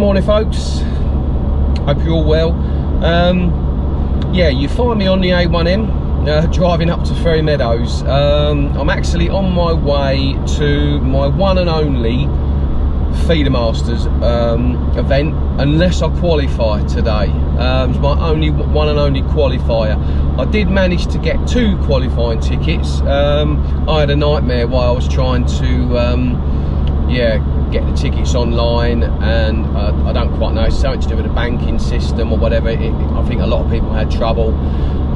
morning, folks. Hope you're all well. Yeah, you find me on the A1M driving up to FerryMeadows. I'm actually on my way to my one and only Feeder Masters event, unless I qualify today. It's my one and only qualifier. I did manage to get 2 qualifying tickets. I had a nightmare while I was trying to get the tickets online, and I don't quite know, it's something to do with the banking system or whatever. I think a lot of people had trouble,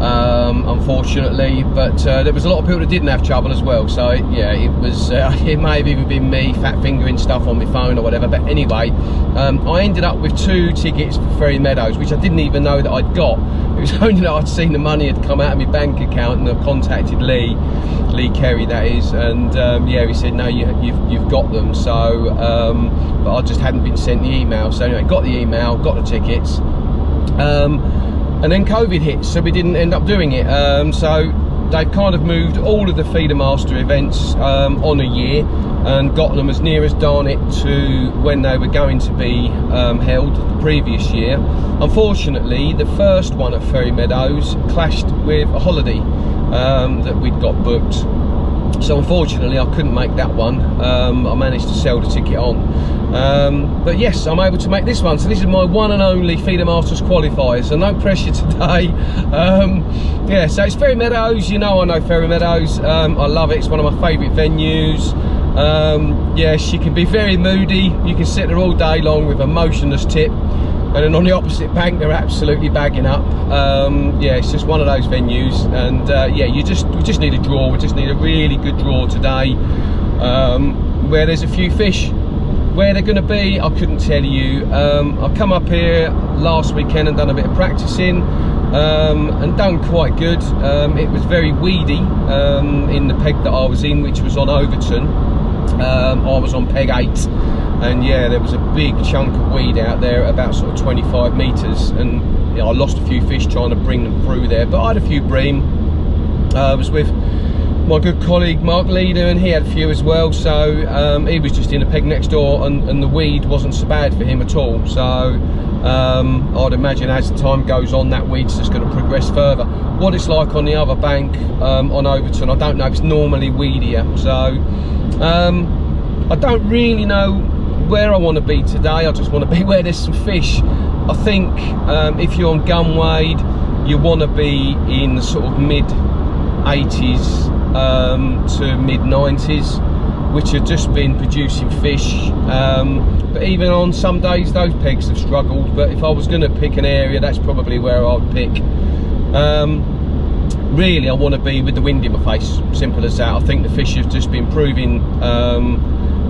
unfortunately, but there was a lot of people that didn't have trouble as well. So yeah, it was it may have even been me fat fingering stuff on my phone or whatever. But anyway, I ended up with 2 tickets for FerryMeadows, which I didn't even know that I'd got. It was only that I'd seen the money had come out of my bank account, and I contacted Lee Kerry, that is, and yeah, he said no, you've got them. So but I just hadn't been sent the email. So anyway, got the email, got the tickets, and then COVID hit, so we didn't end up doing it. So they've kind of moved all of the Feeder Master events on a year, and got them as near as darn it to when they were going to be held the previous year. Unfortunately, the first one at FerryMeadows clashed with a holiday that we'd got booked. So unfortunately I couldn't make that one. I managed to sell the ticket on. But yes, I'm able to make this one. So this is my one and only Feeder Masters qualifier, so no pressure today. Yeah, so it's FerryMeadows. You know, I know FerryMeadows. I love it. It's one of my favourite venues. Yeah, she can be very moody. You can sit there all day long with a motionless tip, and then on the opposite bank they're absolutely bagging up. Yeah, it's just one of those venues, and yeah, we just need a draw. We just need a really good draw today, where there's a few fish. Where they're going to be, I couldn't tell you. I come up here last weekend and done a bit of practicing, and done quite good. It was very weedy in the peg that I was in, which was on Overton. I was on peg 8, and yeah, there was a big chunk of weed out there, about sort of 25 metres, and you know, I lost a few fish trying to bring them through there, but I had a few bream. I was with my good colleague Mark Leader, and he had a few as well. So he was just in a peg next door, and the weed wasn't so bad for him at all. So I'd imagine as time goes on, that weed's just going to progress further. What it's like on the other bank on Overton, I don't know. It's normally weedier. So I don't really know where I want to be today. I just want to be where there's some fish. I think if you're on Gunwade, you want to be in the sort of mid 80s to mid 90s, which have just been producing fish. But even on some days those pegs have struggled. But if I was going to pick an area, that's probably where I would pick. Really, I want to be with the wind in my face, simple as that. I think the fish have just been proving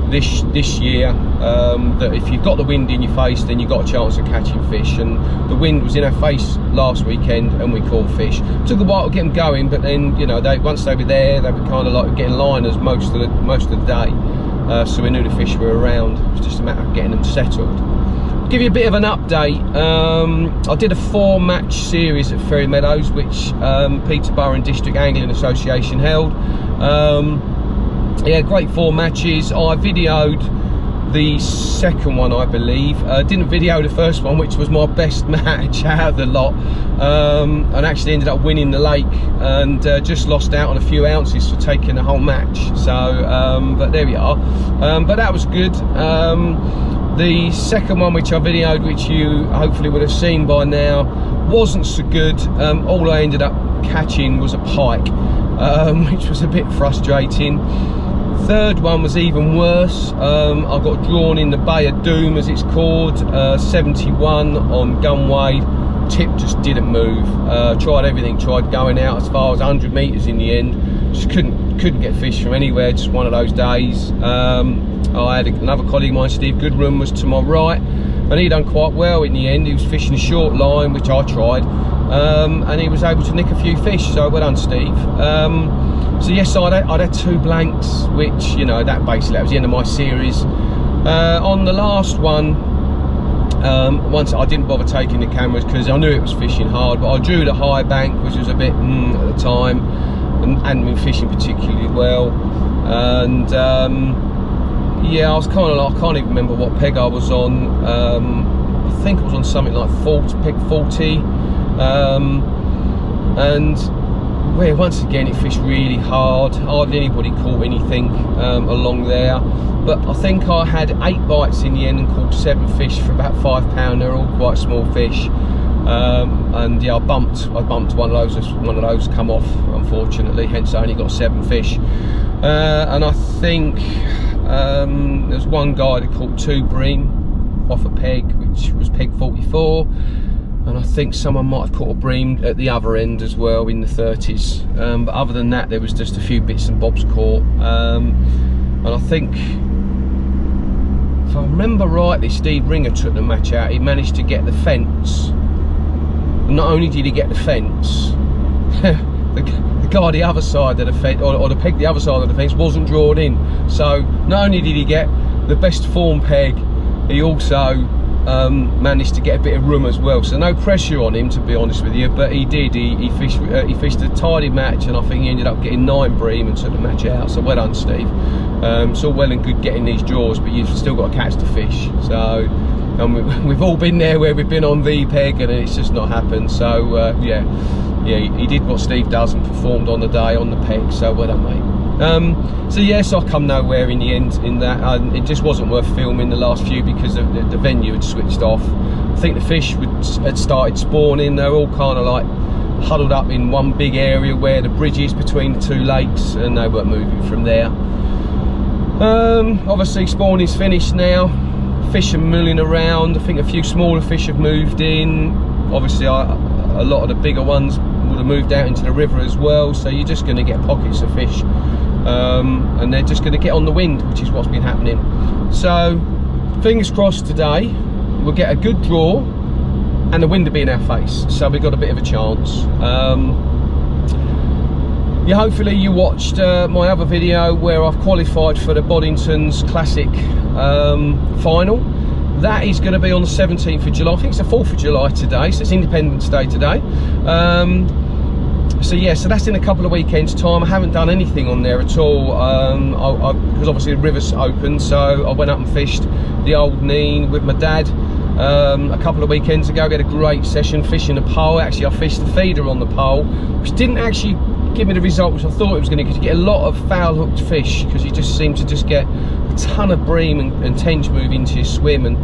this year that if you've got the wind in your face, then you've got a chance of catching fish. And the wind was in our face last weekend, and we caught fish. Took a while to get them going, but then, you know, once they were there, they were kind of like getting liners most of the day. So we knew the fish were around. It was just a matter of getting them settled. Give you a bit of an update. I did a 4-match series at FerryMeadows, which Peterborough and District Angling Association held. Yeah, great 4 matches. I videoed the second one, I believe. Didn't video the first one, which was my best match out of the lot, and actually ended up winning the lake, and just lost out on a few ounces for taking the whole match. So but there we are. But that was good. The second one, which I videoed, which you hopefully would have seen by now, wasn't so good. All I ended up catching was a pike, which was a bit frustrating. Third one was even worse. I got drawn in the Bay of Doom, as it's called, 71 on Gunwade. Tip just didn't move. Tried everything, tried going out as far as 100 metres in the end. Just couldn't get fish from anywhere. Just one of those days. I had another colleague of mine, Steve Goodrum, was to my right, and he done quite well in the end. He was fishing a short line, which I tried, and he was able to nick a few fish. So well done, Steve. So yes, I'd had 2 blanks, which, you know, that was the end of my series. On the last one, once I didn't bother taking the cameras because I knew it was fishing hard, but I drew the high bank, which was a bit at the time, and hadn't been fishing particularly well. And yeah, I was kind of like, I can't even remember what peg I was on. I think it was on something like peg 40, and where once again it fished really hard. Hardly anybody caught anything along there, but I think I had 8 bites in the end and caught 7 fish for about £5. They're all quite small fish, and yeah, I bumped one of those come off, unfortunately, hence I only got 7 fish. And I think there's one guy that caught 2 bream off a peg, which was peg 44, and I think someone might have caught a bream at the other end as well in the 30s, but other than that there was just a few bits and bobs caught. And I think, if I remember rightly, Steve Ringer took the match out. He managed to get the fence. Not only did he get the fence, the guy the other side of the fence, or the peg the other side of the fence, wasn't drawn in. So not only did he get the best form peg, he also managed to get a bit of room as well. So no pressure on him, to be honest with you, but he did. He fished a tidy match, and I think he ended up getting 9 bream and took the match out. So well done, Steve. It's all well and good getting these draws, but you've still got to catch the fish. So we've all been there where we've been on the peg and it's just not happened. So yeah, he did what Steve does and performed on the day on the peg. So well done, mate. So yes, I come nowhere in the end in that. It just wasn't worth filming the last few because the venue had switched off. I think the fish had started spawning. They're all kind of like huddled up in one big area where the bridge is between the 2 lakes, and they weren't moving from there. Obviously spawning's finished now. Fish are milling around. I think a few smaller fish have moved in. Obviously a lot of the bigger ones would have moved out into the river as well, so you're just going to get pockets of fish, and they're just going to get on the wind, which is what's been happening. So fingers crossed today we'll get a good draw and the wind will be in our face, so we've got a bit of a chance. Yeah, hopefully you watched my other video where I've qualified for the Boddington's Classic final. That is going to be on the 17th of July. I think it's the 4th of July today, so it's Independence Day today. So yeah, so that's in a couple of weekends time. I haven't done anything on there at all, because obviously the river's open, so I went up and fished the Old Neen with my dad a couple of weekends ago. We had a great session fishing the pole. Actually, I fished the feeder on the pole, which didn't actually give me the result which I thought it was going to, because you get a lot of foul hooked fish, because you just seem to just get a ton of bream and tench move into your swim, and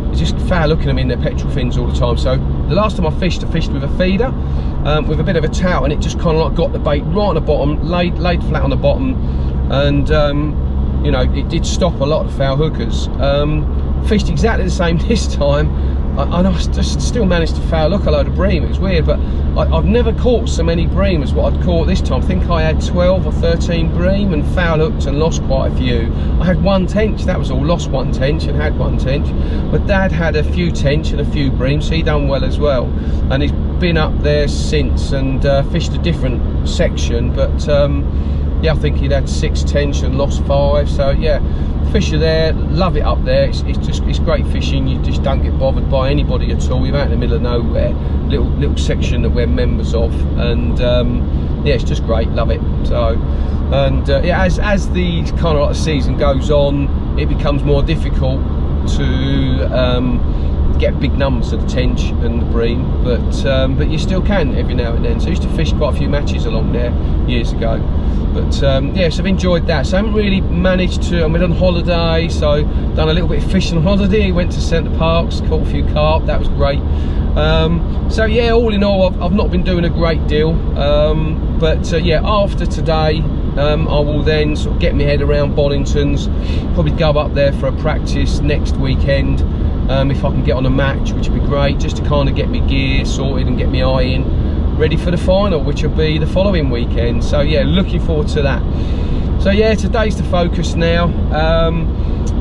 you're just foul hooking them in their petrol fins all the time. So the last time I fished with a feeder with a bit of a tout, and it just kind of like got the bait right on the bottom, laid flat on the bottom, and you know, it did stop a lot of foul hookers. Fished exactly the same this time, and I just still managed to foul hook a load of bream. It was weird, but I've never caught so many bream as what I'd caught this time. I think I had 12 or 13 bream and foul hooked and lost quite a few. I had 1 tench, that was all. Lost 1 tench and had 1 tench. But Dad had a few tench and a few bream, so he done well as well. And he's been up there since and fished a different section, but yeah, I think he'd had 6 tench and lost 5. So yeah, fish are there, love it up there. It's great fishing. You just don't get bothered by anybody at all. You're out in the middle of nowhere, little section that we're members of, and yeah, it's just great, love it. So, and yeah, as the kind of like season goes on, it becomes more difficult to get big numbers of the tench and the bream, but you still can every now and then. So I used to fish quite a few matches along there years ago, but yeah, so I've enjoyed that. So I haven't really managed to, I went on holiday, so done a little bit of fishing on holiday, went to Centre Parks, caught a few carp, that was great. So yeah, all in all, I've not been doing a great deal, but yeah, after today I will then sort of get my head around Boddington's, probably go up there for a practice next weekend, if I can get on a match, which would be great, just to kind of get my gear sorted and get my eye in, ready for the final, which will be the following weekend. So yeah, looking forward to that. So yeah, today's the focus now.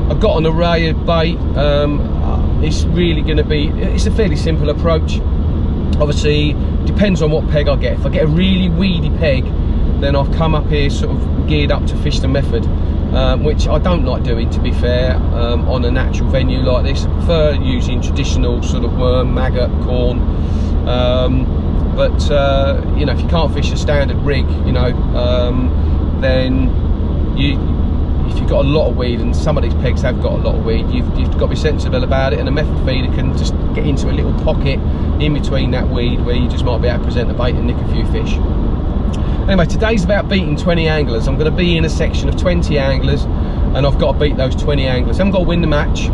I've got an array of bait. It's really going to be, it's a fairly simple approach. Obviously depends on what peg I get. If I get a really weedy peg, then I've come up here sort of geared up to fish the method, which I don't like doing, to be fair, on a natural venue like this. I prefer using traditional sort of worm, maggot, corn, but you know, if you can't fish a standard rig, you know, then if you've got a lot of weed, and some of these pegs have got a lot of weed, you've got to be sensible about it, and a method feeder can just get into a little pocket in between that weed where you just might be able to present the bait and nick a few fish. Anyway, today's about beating 20 anglers. I'm going to be in a section of 20 anglers, and I've got to beat those 20 anglers. I haven't got to win the match,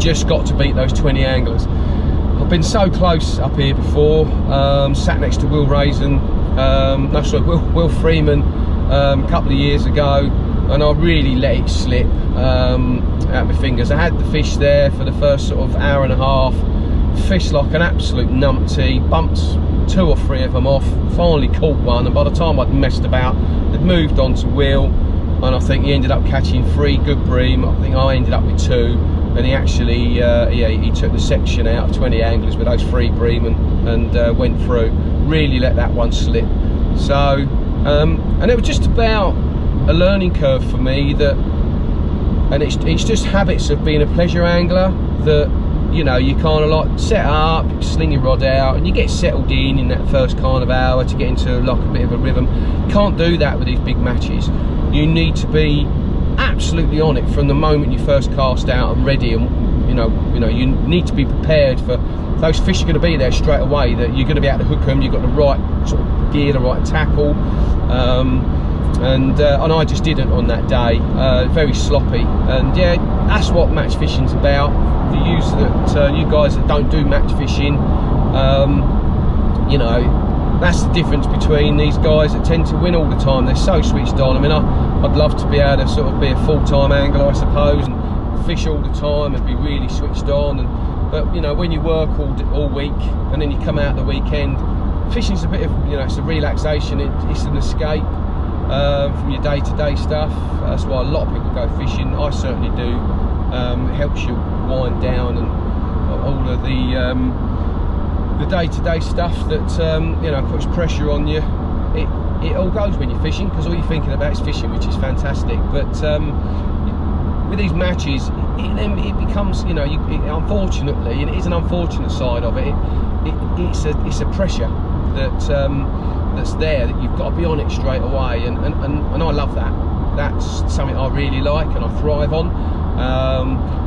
just got to beat those 20 anglers. I've been so close up here before, sat next to Will Raisin, no sorry, Will Freeman a couple of years ago, and I really let it slip out my fingers. I had the fish there for the first sort of hour and a half, fished like an absolute numpty, bumped 2 or 3 of them off, finally caught one, and by the time I'd messed about, they'd moved on to Will, and I think he ended up catching 3 good bream. I think I ended up with 2, and he actually he took the section out of 20 anglers with those 3 bream and went through. Really let that one slip. So and it was just about a learning curve for me, that, and it's just habits of being a pleasure angler, that, you know, you kind of like set up, sling your rod out, and you get settled in that first kind of hour to get into like a bit of a rhythm. You can't do that with these big matches. You need to be absolutely on it from the moment you first cast out and ready, and you know you need to be prepared for those fish are going to be there straight away, that you're going to be able to hook them, you've got the right sort of gear, the right tackle, and I just didn't on that day. Very sloppy, and yeah, that's what match fishing's about. For you guys that don't do match fishing, you know, that's the difference between these guys that tend to win all the time. They're so switched on. I mean, I'd love to be able to sort of be a full-time angler, I suppose, and fish all the time and be really switched on. But you know, when you work all week and then you come out the weekend, fishing's a bit of, you know, it's a relaxation. It's an escape from your day-to-day stuff. That's why a lot of people go fishing. I certainly do. It helps you wind down, and all of the day-to-day stuff that you know, puts pressure on you. It all goes when you're fishing, because all you're thinking about is fishing, which is fantastic. But with these matches, it becomes, you know, unfortunately, and it is an unfortunate side of it. It's a pressure that's there, that you've got to be on it straight away, and I love that. That's something I really like and I thrive on.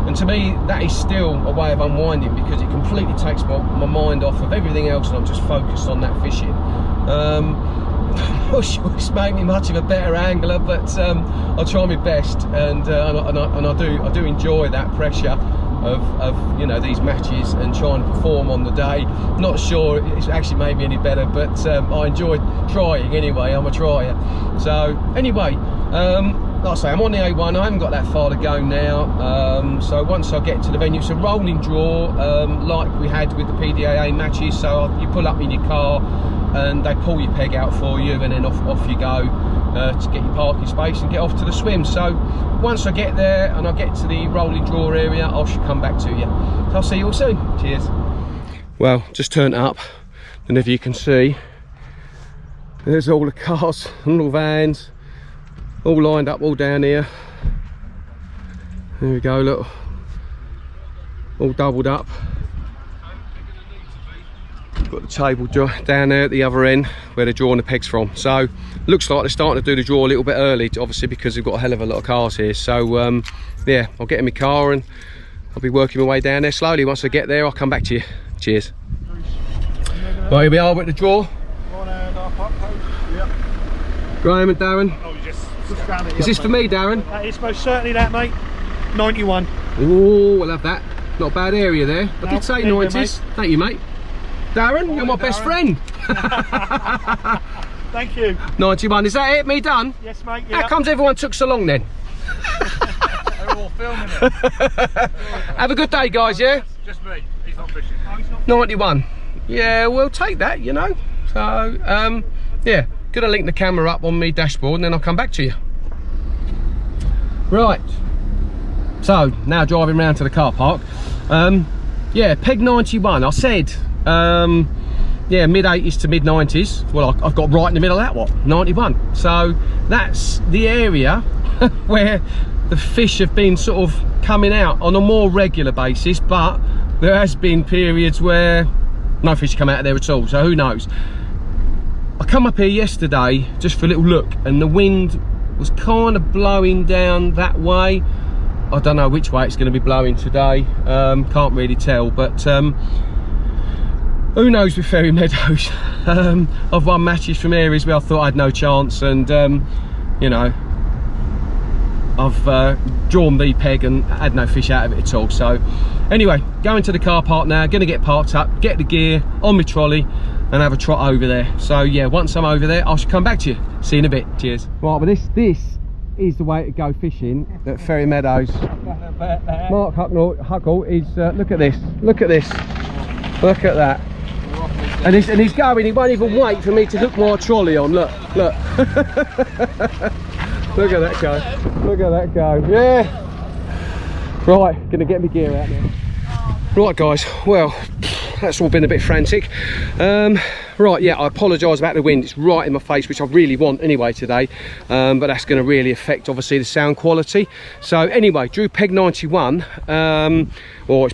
And to me, that is still a way of unwinding, because it completely takes my mind off of everything else, and I'm just focused on that fishing. I'm not sure it's made me much of a better angler, but I try my best, and I do enjoy that pressure of you know, these matches and trying to perform on the day. Not sure it's actually made me any better, but I enjoy trying anyway. I'm a trier. So anyway, like I say, I'm on the A1. I haven't got that far to go now. So once I get to the venue, it's a rolling draw, like we had with the PDAA matches. So you pull up in your car and they pull your peg out for you, and then off you go to get your parking space and get off to the swim. So once I get there and I get to the rolling draw area, I should come back to you. So I'll see you all soon. Cheers. Well, just turned up, and if you can see, there's all the cars and all the vans all lined up all down here. There we go, look, all doubled up. Got the table down there at the other end where they're drawing the pegs from. So looks like they're starting to do the draw a little bit early, obviously, because we've got a hell of a lot of cars here. So yeah, I'll get in my car and I'll be working my way down there slowly. Once I get there, I'll come back to you. Cheers. Right, here we are with the draw. Graham and Darren. Is this for me, Darren? It's most certainly that, mate. 91. Oh, I love that. Not a bad area there. I did say 90s. Thank you, mate. Darren, you're my best friend. Thank you. 91. Is that it? Me done? Yes, mate. Yeah. How comes everyone took so long then? They're all filming it. Have a good day, guys. Yeah. Just me. He's not fishing. Oh, he's not. 91. Yeah, we'll take that. You know. So yeah. Gonna link the camera up on me dashboard and then I'll come back to you. Right, so now driving round to the car park. Yeah, peg 91. I said yeah, mid 80s to mid 90s. Well, I've got right in the middle of that, what, 91. So that's the area where the fish have been sort of coming out on a more regular basis, but there has been periods where no fish come out of there at all, so who knows. I come up here yesterday just for a little look, and the wind was kind of blowing down that way. I don't know which way it's going to be blowing today, can't really tell, but who knows with FerryMeadows. I've won matches from areas where I thought I had no chance, and you know, I've drawn the peg and had no fish out of it at all. So anyway, going to the car park now, going to get parked up, get the gear on my trolley and have a trot over there. So yeah, once I'm over there, I shall come back to you. See you in a bit. Cheers. Right, but this is the way to go fishing at FerryMeadows. Mark Huckle is, look at this, look at this, look at that. And he's going, he won't even wait for me to hook my trolley on, look, look. Look at that go, look at that go, yeah. Right, gonna get my gear out now. Right guys, well, that's all been a bit frantic. Right, yeah, I apologise about the wind. It's right in my face, which I really want anyway today, but that's going to really affect obviously the sound quality. So anyway, drew peg 91, or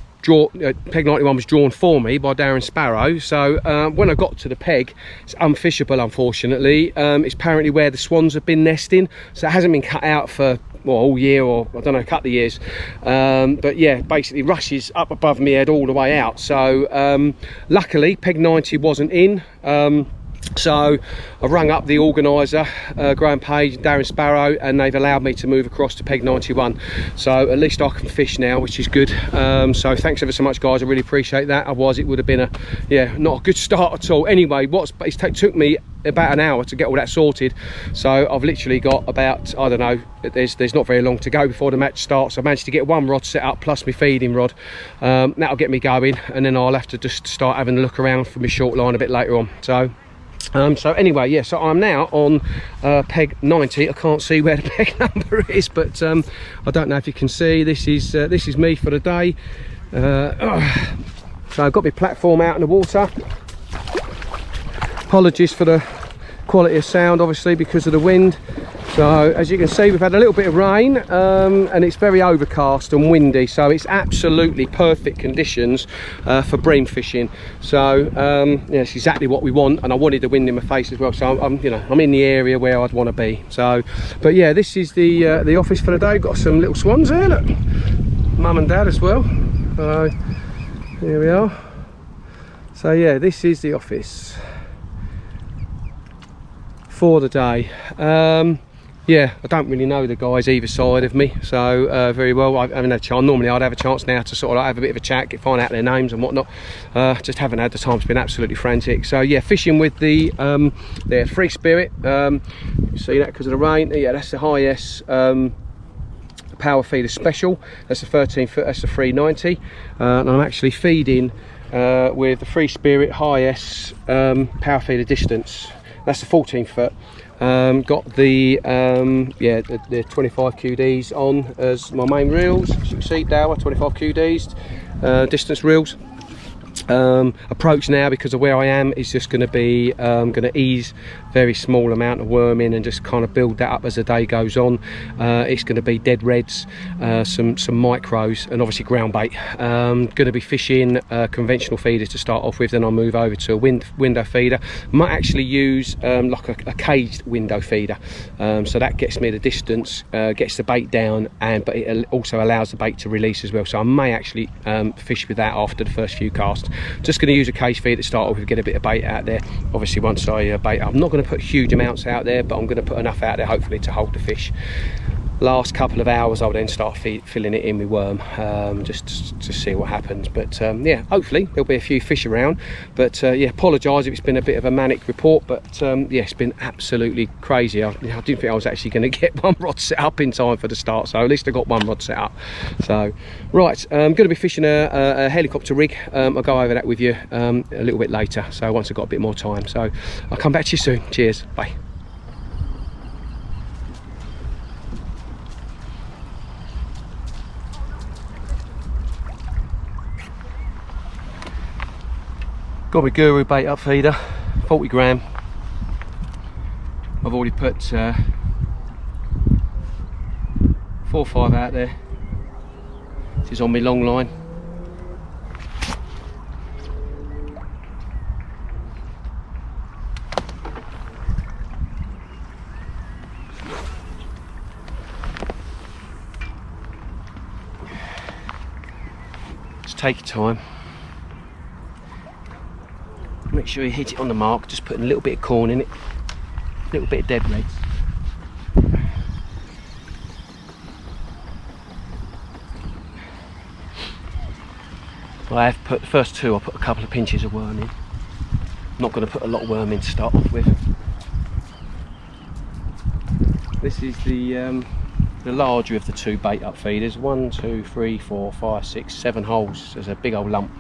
peg 91 was drawn for me by Darren Sparrow. So when I got to the peg, it's unfishable unfortunately. It's apparently where the swans have been nesting, so it hasn't been cut out for, well, all year, or I don't know, a couple of years, but yeah, basically rushes up above my head all the way out. So luckily peg 90 wasn't in, so I rung up the organiser, Graham Page, Darren Sparrow, and they've allowed me to move across to peg 91. So at least I can fish now, which is good. So thanks ever so much guys, I really appreciate that. Otherwise it would have been not a good start at all. Anyway, it took me about an hour to get all that sorted, so I've literally got about, I don't know, there's not very long to go before the match starts. I managed to get one rod set up plus my feeding rod. That'll get me going, and then I'll have to just start having a look around for my short line a bit later on. So anyway, yeah, so I'm now on peg 90. I can't see where the peg number is, but I don't know if you can see. This is me for the day. So I've got my platform out in the water. Apologies for the quality of sound, obviously because of the wind. So as you can see, we've had a little bit of rain, and it's very overcast and windy, so it's absolutely perfect conditions for bream fishing. So yeah, it's exactly what we want, and I wanted the wind in my face as well, so I'm in the area where I'd want to be. So but yeah, this is the office for the day. Got some little swans here, look, mum and dad as well. So here we are. So yeah, this is the office for the day. Yeah, I don't really know the guys either side of me, so very well. I haven't had a chance. Normally I'd have a chance now to sort of have a bit of a chat, find out their names and whatnot. Just haven't had the time. It's been absolutely frantic. So yeah, fishing with their Free Spirit. You see that because of the rain. Yeah, that's the high S power feeder special. That's the 13 foot, that's the 390, and I'm actually feeding with the Free Spirit high S power feeder distance. That's the 14 foot. Got the 25 QDs on as my main reels. As you can see, Dower 25 QDs, distance reels. Approach now, because of where I am, is just going to be going to ease very small amount of worm in and just kind of build that up as the day goes on. It's going to be dead reds, some micros, and obviously ground bait. Going to be fishing conventional feeders to start off with, then I'll move over to a window feeder. Might actually use like a caged window feeder, so that gets me the distance, gets the bait down, but it also allows the bait to release as well. So I may actually fish with that after the first few casts. Just going to use a cage feed to start off with, get a bit of bait out there. Obviously once I bait, I'm not going to put huge amounts out there, but I'm going to put enough out there hopefully to hold the fish. Last couple of hours I'll then start filling it in with worm, just to see what happens. But yeah, hopefully there'll be a few fish around. But yeah, apologise if it's been a bit of a manic report, but yeah, it's been absolutely crazy. I didn't think I was actually going to get one rod set up in time for the start, so at least I got one rod set up. So right, I'm going to be fishing a helicopter rig. I'll go over that with you a little bit later, so once I've got a bit more time. So I'll come back to you soon. Cheers, bye. Got my Guru bait up feeder, 40 gram. I've already put 4 or 5 out there. This is on my long line. take your time. Make sure you hit it on the mark, just putting a little bit of corn in it, a little bit of dead reds. I have put the first two, I'll put a couple of pinches of worm in. I'm not going to put a lot of worm in to start off with. This is the larger of the two bait up feeders. 1, 2, 3, 4, 5, 6, 7 holes. There's a big old lump,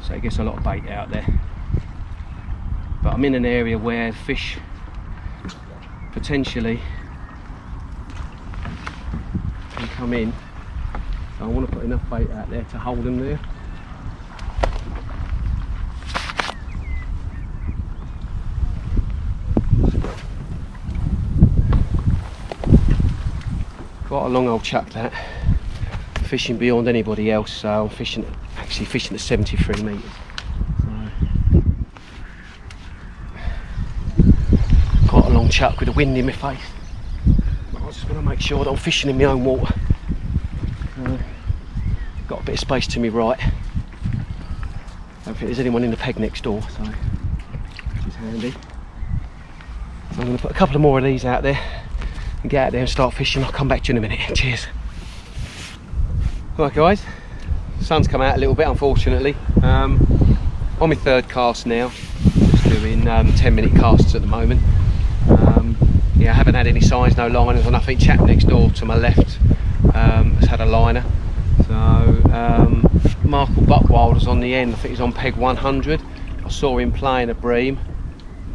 so it gets a lot of bait out there. But I'm in an area where fish potentially can come in, so I want to put enough bait out there to hold them there. Quite a long old chuck that. I'm fishing beyond anybody else, so I'm actually fishing at 73 metres. Quite a long chuck with the wind in my face. But I just want to make sure that I'm fishing in my own water. Got a bit of space to my right. Don't think there's anyone in the peg next door, so which is handy. So I'm going to put a couple of more of these out there and get out there and start fishing. I'll come back to you in a minute. Cheers. Right guys, sun's come out a little bit unfortunately. On my third cast now, just doing 10-minute casts at the moment. Yeah, I haven't had any signs, no liners, and I think chap next door to my left has had a liner. So Markle Buckwilder's on the end, I think he's on peg 100. I saw him playing a bream.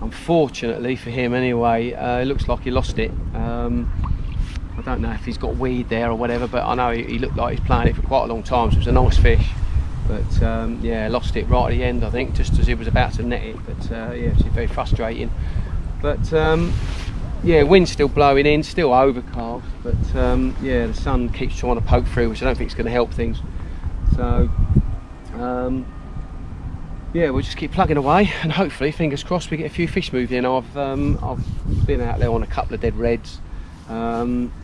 Unfortunately for him anyway, it looks like he lost it. I don't know if he's got weed there or whatever, but I know he looked like he's playing it for quite a long time, so it was a nice fish. But yeah, lost it right at the end, I think, just as he was about to net it. But yeah, it's very frustrating. But yeah, wind's still blowing in, still overcast, but yeah, the sun keeps trying to poke through, which I don't think is going to help things. So yeah, we'll just keep plugging away, and hopefully, fingers crossed, we get a few fish moved in. I've been out there on a couple of dead reds.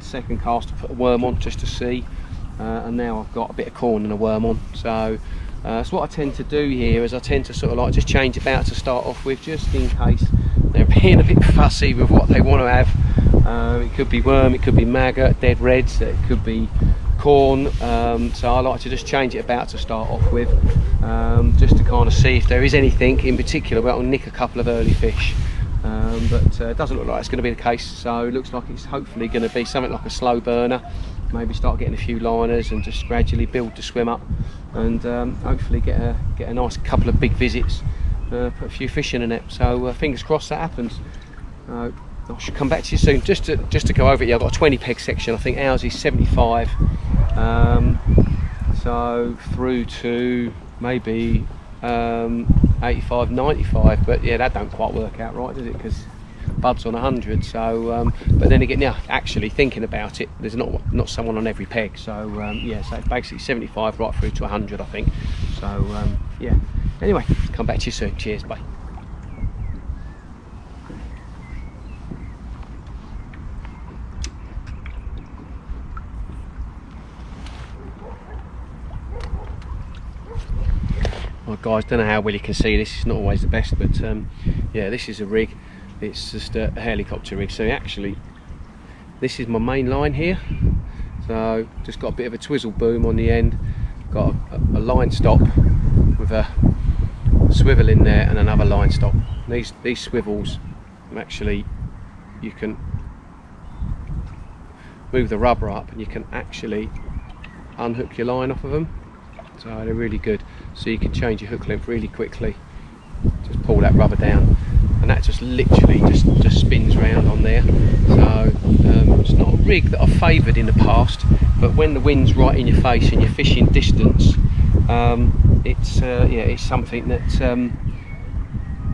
Second cast to put a worm on just to see, and now I've got a bit of corn and a worm on. So what I tend to do here is I tend to sort of like just change about to start off with, just in case they're being a bit fussy with what they want to have. It could be worm, it could be maggot, dead reds, it could be corn. So I like to just change it about to start off with, just to kind of see if there is anything in particular where I'll nick a couple of early fish. But it doesn't look like it's going to be the case, so it looks like it's hopefully going to be something like a slow burner. Maybe start getting a few liners and just gradually build the swim up, and hopefully get a nice couple of big visits, put a few fish in the net. So fingers crossed that happens. I should come back to you soon. Just to go over it, yeah, I've got a 20 peg section. I think ours is 75, so through to maybe 85, 95, but yeah, that don't quite work out right, does it? Because Bud's on 100. So but then again, yeah, actually thinking about it, there's not someone on every peg. So yeah, so it's basically 75 right through to 100, I think. So yeah, anyway, come back to you soon. Cheers, bye. Well guys, don't know how well you can see this, it's not always the best, but yeah, this is a rig. It's just a helicopter rig. So actually, this is my main line here. So just got a bit of a twizzle boom on the end, got a line stop with a swivel in there and another line stop. These swivels, actually, you can move the rubber up and you can actually unhook your line off of them. So they're really good. So you can change your hook length really quickly. Just pull that rubber down, and that just literally just spins round on there. So it's not a rig that I've favoured in the past, but when the wind's right in your face and you're fishing distance, it's yeah, it's something that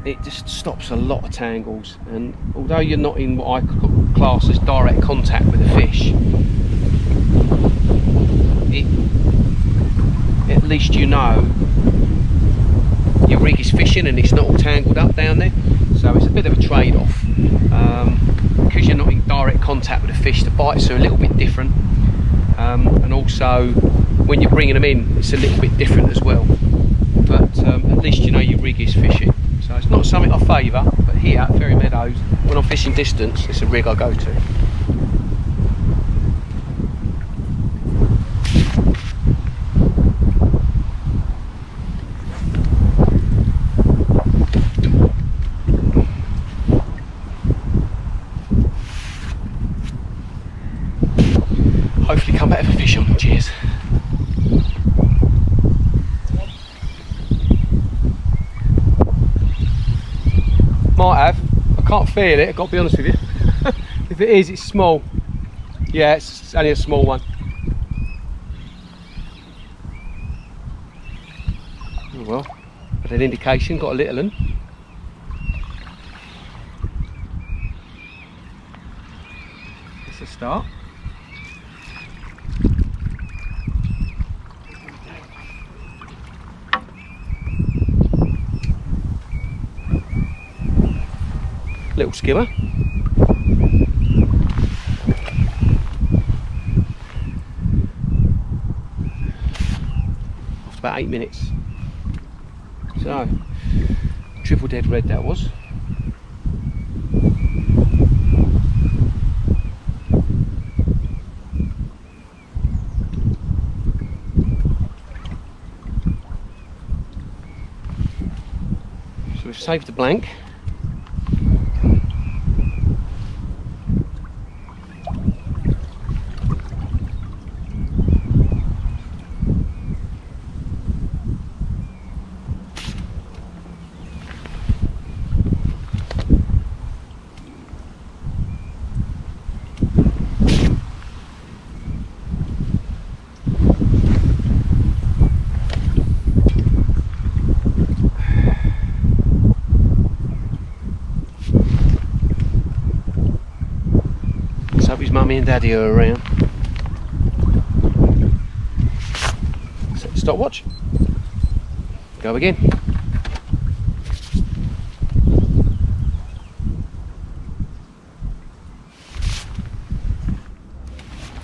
it just stops a lot of tangles. And although you're not in what I class as direct contact with the fish, at least you know your rig is fishing and it's not all tangled up down there. So it's a bit of a trade-off, because you're not in direct contact with the fish. The bites are a little bit different, and also when you're bringing them in, it's a little bit different as well. But at least you know your rig is fishing. So it's not something I favour, but here at FerryMeadows, when I'm fishing distance, it's a rig I go to. Hopefully come back with a fish on. Cheers. Might have. I can't feel it, I've got to be honest with you. If it is, it's small. Yeah, it's only a small one. Oh well, but an indication, got a little one. It's a start. Little skimmer. After about 8 minutes. So, triple dead red that was. So we've saved the blank. Hope his mummy and daddy are around. Set the stopwatch. Go again.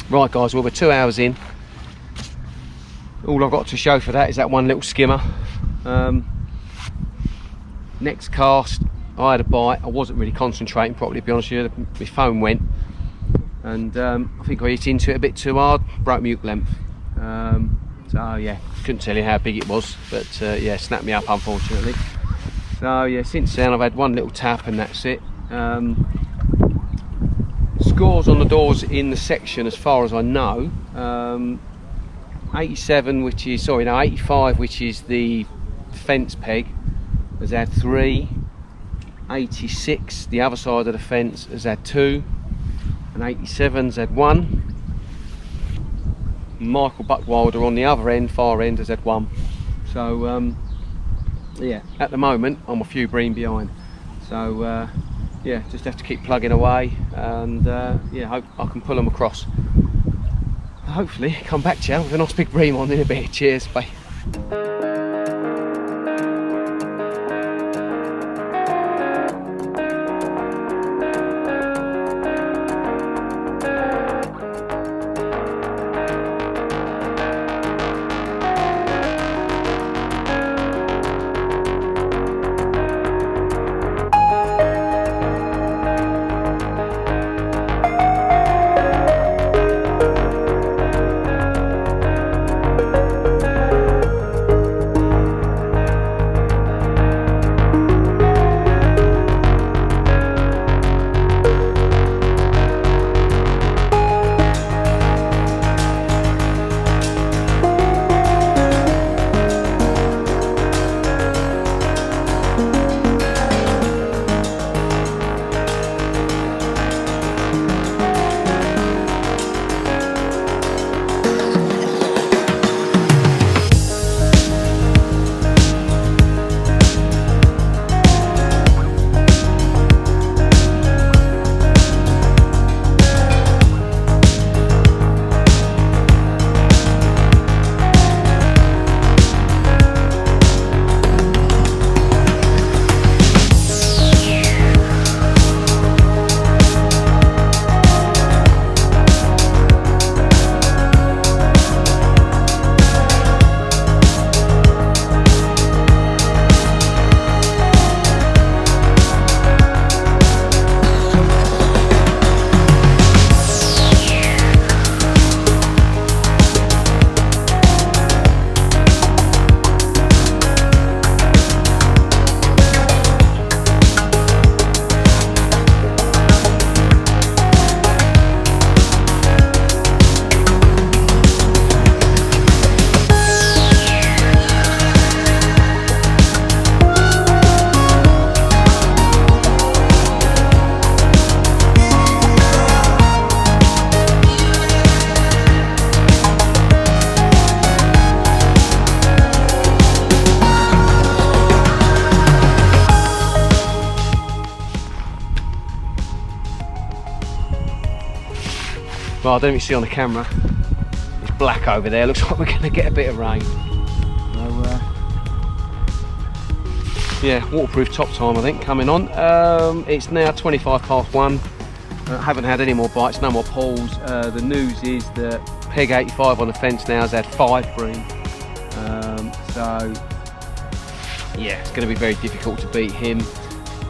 Right guys, well we're 2 hours in. All I've got to show for that is that one little skimmer. Next cast, I had a bite. I wasn't really concentrating properly, to be honest with you. My phone went. And I think I hit into it a bit too hard, broke my hook length. So yeah, couldn't tell you how big it was, but yeah, snapped me up unfortunately. So yeah, since then I've had one little tap and that's it. Scores on the doors in the section as far as I know, 87, which is, sorry no, 85, which is the fence peg, has had 3. 86, the other side of the fence, has had 2. And 87's had 1. Michael Buckwilder on the other end, far end, has had 1. So yeah, at the moment I'm a few bream behind. So yeah, just have to keep plugging away, and yeah, hope I can pull them across. Hopefully come back to you with a nice big bream on in a bit. Cheers, bye. Well, I don't even see on the camera. It's black over there. Looks like we're going to get a bit of rain. So, yeah, waterproof top time I think coming on. It's now 1:25. I haven't had any more bites, no more pulls. The news is that Peg 85 on the fence now has had 5 bream. So yeah, it's going to be very difficult to beat him.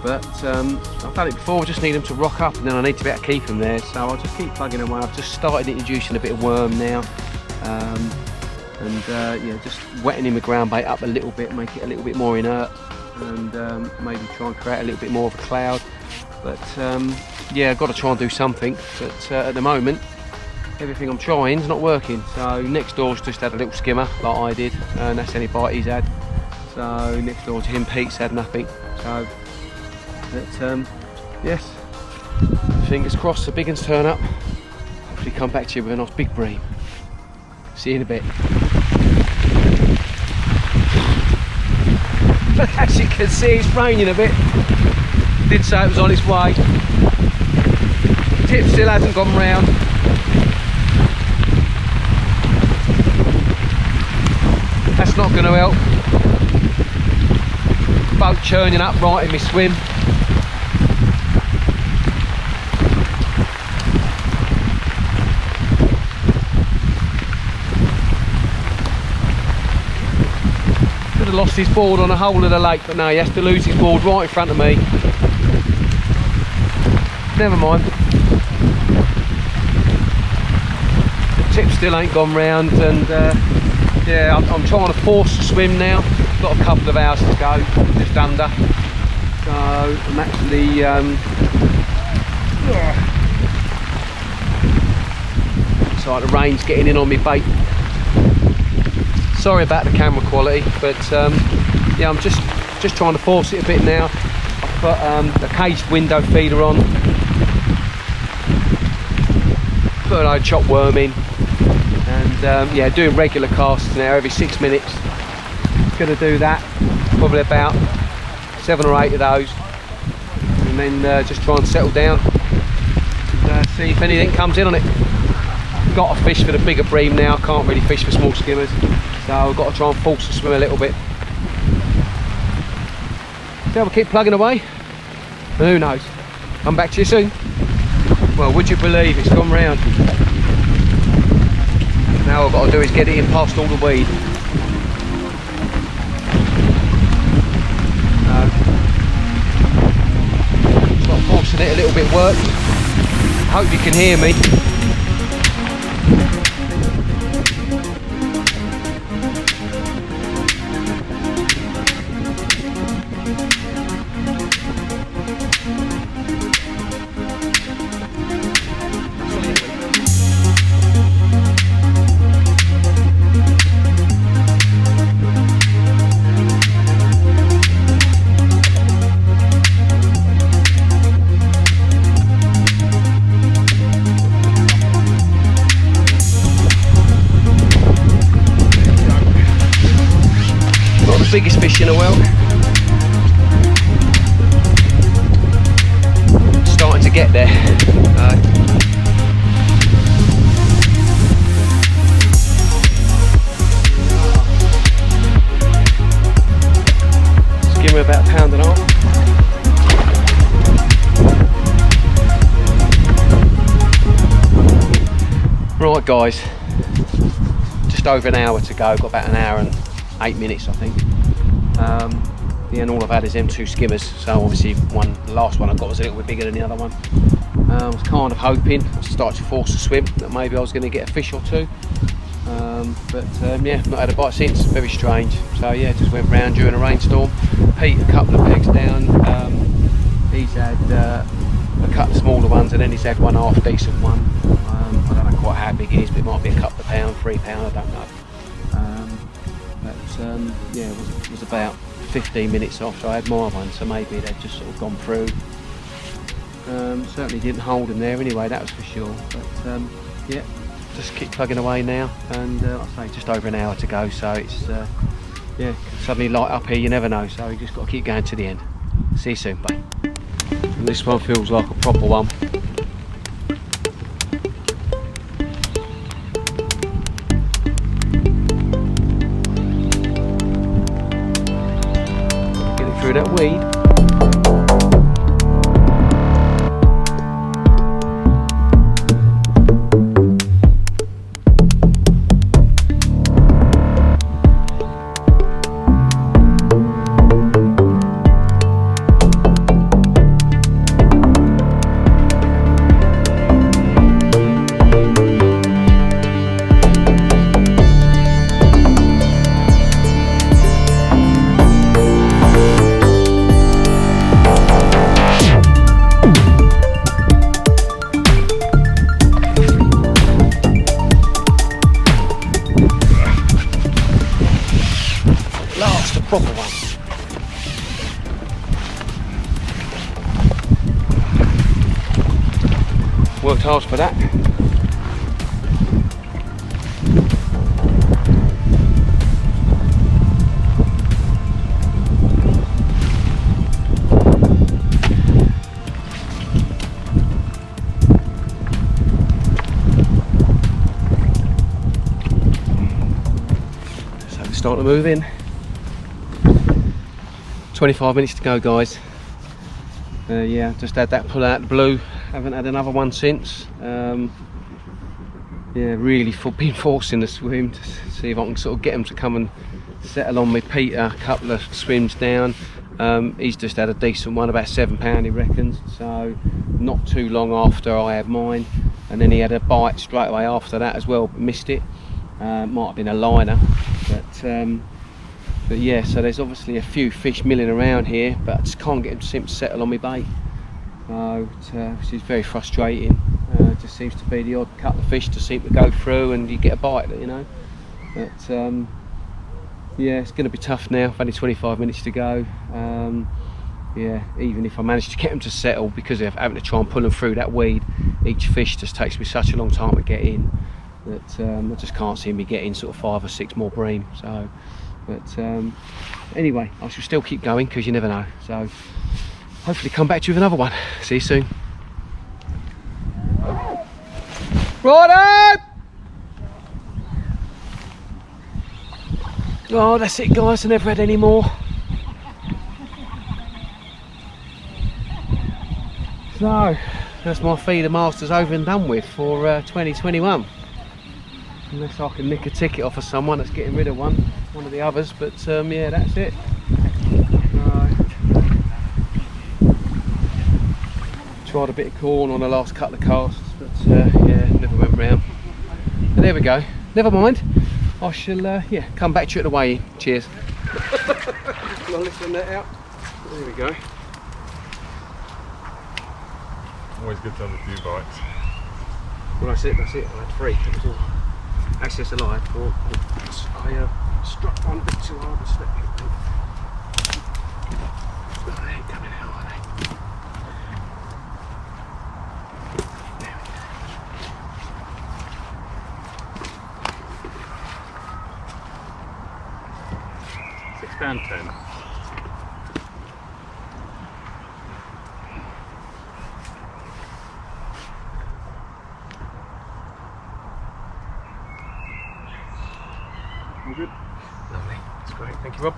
But I've done it before, I just need him to rock up and then I need to be able to keep him there. So I'll just keep plugging away. I've just started introducing a bit of worm now. Yeah, just wetting the ground bait up a little bit, make it a little bit more inert, and maybe try and create a little bit more of a cloud. But yeah, I've got to try and do something. But at the moment, everything I'm trying is not working. So next door's just had a little skimmer like I did, and that's any bite he's had. So next door to him, Pete's had nothing. So, but yes, fingers crossed the big ones turn up. Hopefully come back to you with a nice big bream. See you in a bit. As you can see, it's raining a bit. Did say it was on its way. Tip still hasn't gone round. That's not going to help. Boat churning up right in my swim. Could have lost his board on a hole of the lake, but no, he has to lose his board right in front of me. Never mind. The tip still ain't gone round, and yeah, I'm trying to force the swim now. Got a couple of hours to go, just under. So I'm actually it's like the rain's getting in on me bait. Sorry about the camera quality, but yeah, I'm just trying to force it a bit now. I've put a caged window feeder on, put an old chopped worm in, and yeah, doing regular casts now every 6 minutes. Going to do that, probably about 7 or 8 of those, and then just try and settle down and see if anything comes in on it. Got to fish for the bigger bream now, can't really fish for small skimmers, so I've got to try and force the swim a little bit. So we'll keep plugging away, and who knows, come back to you soon. Well, would you believe it's gone round? Now all I've got to do is get it in past all the weed. Forcing it a little bit worked. Hope you can hear me. Biggest fish in the world. Starting to get there. Skimmer about £1.5 pounds. Right guys, just over an hour to go, got about an hour and 8 minutes I think. Yeah, and all I've had is them 2 skimmers, so obviously the last one I got was a little bit bigger than the other one. I was kind of hoping to start to force the swim that maybe I was going to get a fish or 2, but yeah, not had a bite since. Very strange. So yeah, just went round during a rainstorm. Pete a couple of pegs down. He's had a couple of smaller ones, and then he's had one half decent one. I don't know quite how big it is, but it might be a couple of pound, £3, I don't know. Yeah, it was about 15 minutes after I had my one, so maybe they'd just sort of gone through. Certainly didn't hold them there anyway, that was for sure. But yeah, just keep plugging away now, and like I say, just over an hour to go, so it's yeah, suddenly light up here, you never know, so you just got to keep going to the end. See you soon, bye. And this one feels like a proper one. through that weed. Proper one. Worked hard for that. So we're starting to move in. 25 minutes to go, guys. Yeah, just had that pull out the blue. Haven't had another one since. Yeah, really been forcing the swim to see if I can sort of get them to come and settle on me. Peter, a couple of swims down. He's just had a decent one, about £7 he reckons. So not too long after I had mine, and then he had a bite straight away after that as well. But missed it. Might have been a liner, but yeah, so there's obviously a few fish milling around here, but I just can't get them to seem to settle on my bait. So which is very frustrating. Just seems to be the odd couple of fish to seem to go through and you get a bite, you know. But yeah, it's going to be tough now. Only 25 minutes to go. Yeah, even if I manage to get them to settle, because of having to try and pull them through that weed, each fish just takes me such a long time to get in that I just can't see me getting sort of 5 or 6 more bream. So. But anyway, I shall still keep going because you never know. So hopefully come back to you with another one. See you soon. Righto! Oh, that's it, guys. I never had any more. So that's my feeder masters over and done with for 2021. Unless I can nick a ticket off of someone that's getting rid of one of the others, but yeah, that's it. Tried a bit of corn on the last couple of casts, but yeah, never went round. But there we go. Never mind. I shall yeah, come back to you at the weigh-in. Cheers. I'll listen that out. There we go. Always good to have a few bites. Well, that's it. I had 3. That was all. Actually, that's a lie. I struck one a bit too hard and slipped it. Oh, they ain't coming out, are they? There we go. £6.10. All good? Lovely, that's great, thank you, Rob.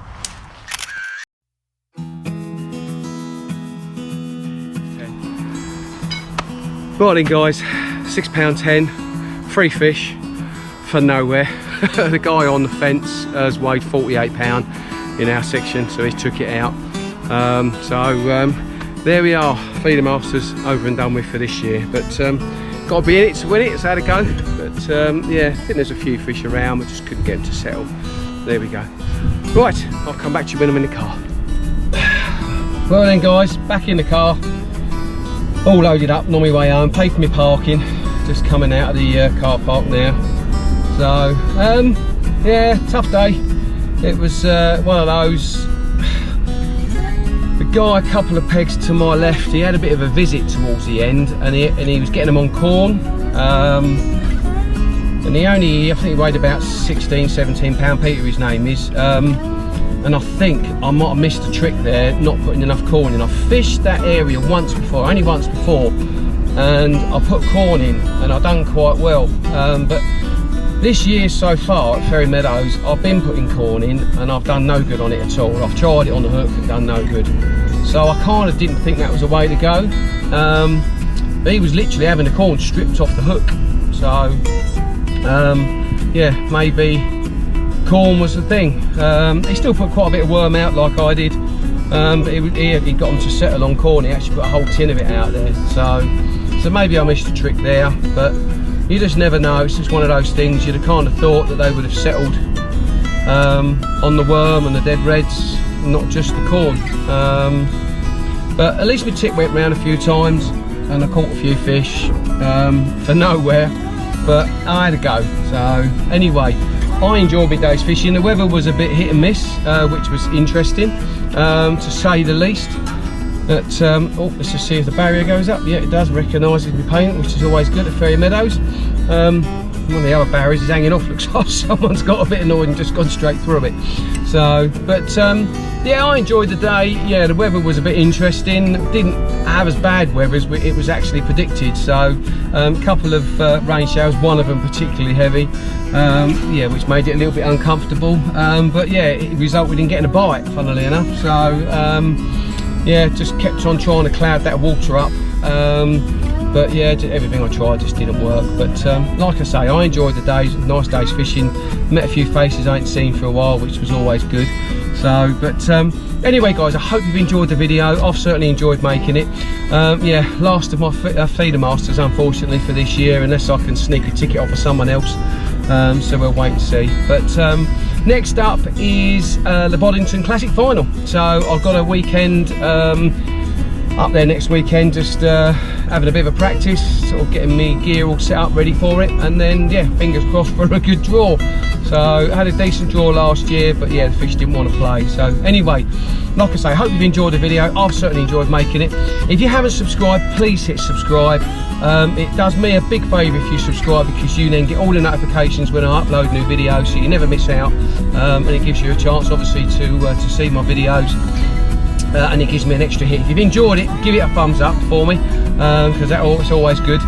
Right then, guys, £6.10, 3 fish for nowhere. The guy on the fence has weighed £48 in our section, so he took it out. There we are, feeder masters over and done with for this year. But got to be in it to win it, so had to go. But yeah, I think there's a few fish around, but just couldn't get them to settle. There we go. Right, I'll come back to you when I'm in the car. Well then, guys, back in the car, all loaded up and on my way home. Paid for my parking, just coming out of the car park now. So yeah, tough day. It was one of those. The guy a couple of pegs to my left, he had a bit of a visit towards the end, and he was getting them on corn. And he only, I think he weighed about 16, 17 pound, Peter his name is. And I think I might have missed a trick there, not putting enough corn in. I fished that area once before, only once before, and I put corn in and I done quite well. But this year so far at FerryMeadows, I've been putting corn in and I've done no good on it at all. I've tried it on the hook and done no good. So I kind of didn't think that was the way to go. He was literally having the corn stripped off the hook. So yeah, maybe corn was the thing. He still put quite a bit of worm out like I did. But he got them to settle on corn. He actually put a whole tin of it out there. So maybe I missed a trick there, but you just never know. It's just one of those things. You'd have kind of thought that they would have settled on the worm and the dead reds, not just the corn. But at least my tip went round a few times and I caught a few fish for nowhere, but I had a go. So anyway, I enjoyed my day's fishing. The weather was a bit hit and miss, which was interesting, to say the least. But oh, let's just see if the barrier goes up. Yeah, it does, recognises my paint, which is always good at FerryMeadows. One of the other barriers is hanging off, looks like someone's got a bit annoyed and just gone straight through it. So, but yeah, I enjoyed the day. Yeah, the weather was a bit interesting. Didn't have as bad weather as it was actually predicted. So, a couple of rain showers, one of them particularly heavy. Yeah, which made it a little bit uncomfortable. But yeah, it resulted in getting a bite, funnily enough. So, yeah, just kept on trying to cloud that water up. But yeah, everything I tried just didn't work. But like I say, I enjoyed the days, nice days fishing. Met a few faces I ain't seen for a while, which was always good. So, but anyway guys, I hope you've enjoyed the video. I've certainly enjoyed making it. Yeah, last of my feeder masters, unfortunately, for this year, unless I can sneak a ticket off of someone else. So we'll wait and see. But next up is the Boddington Classic Final. So I've got a weekend up there next weekend, just having a bit of a practice, sort of getting me gear all set up ready for it, and then yeah, fingers crossed for a good draw. So I had a decent draw last year, but yeah, the fish didn't want to play. So anyway, like I say, I hope you've enjoyed the video. I've certainly enjoyed making it. If you haven't subscribed, please hit subscribe. It does me a big favour if you subscribe, because you then get all the notifications when I upload new videos, so you never miss out. And it gives you a chance, obviously, to see my videos. And it gives me an extra hit. If you've enjoyed it, give it a thumbs up for me, because it's always good.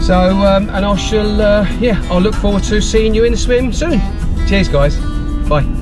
So and I shall yeah, I'll look forward to seeing you in the swim soon. Cheers guys, bye.